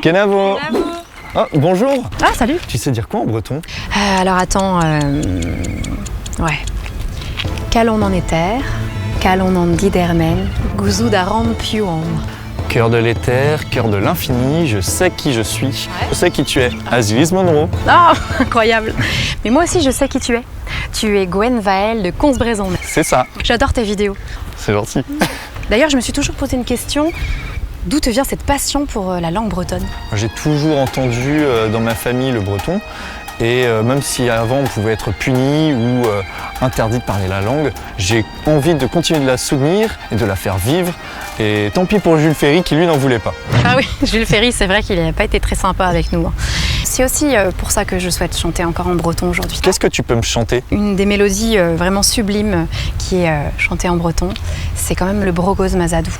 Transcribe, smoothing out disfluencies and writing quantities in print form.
Kenavo. Oh, bonjour. Ah, salut. Tu sais dire quoi en breton? Alors attends, ouais. Calon en éther, calon en didermen, gouzou d'aram piouam. Cœur de l'éther, cœur de l'infini, je sais qui je suis. Ouais. Je sais qui tu es. Aziz Monroe. Ah, incroyable. Mais moi aussi, je sais qui tu es. Tu es Gwen Vael de Consbrézon. C'est ça. J'adore tes vidéos. C'est gentil. D'ailleurs, je me suis toujours posé une question. D'où te vient cette passion pour la langue bretonne? J'ai toujours entendu dans ma famille le breton. Et même si avant on pouvait être puni ou interdit de parler la langue, j'ai envie de continuer de la soutenir et de la faire vivre. Et tant pis pour Jules Ferry qui lui n'en voulait pas. Ah oui, Jules Ferry, c'est vrai qu'il n'a pas été très sympa avec nous. C'est aussi pour ça que je souhaite chanter encore en breton aujourd'hui. Qu'est-ce que tu peux me chanter? Une des mélodies vraiment sublimes qui est chantée en breton, c'est quand même le Brogoz Mazadou.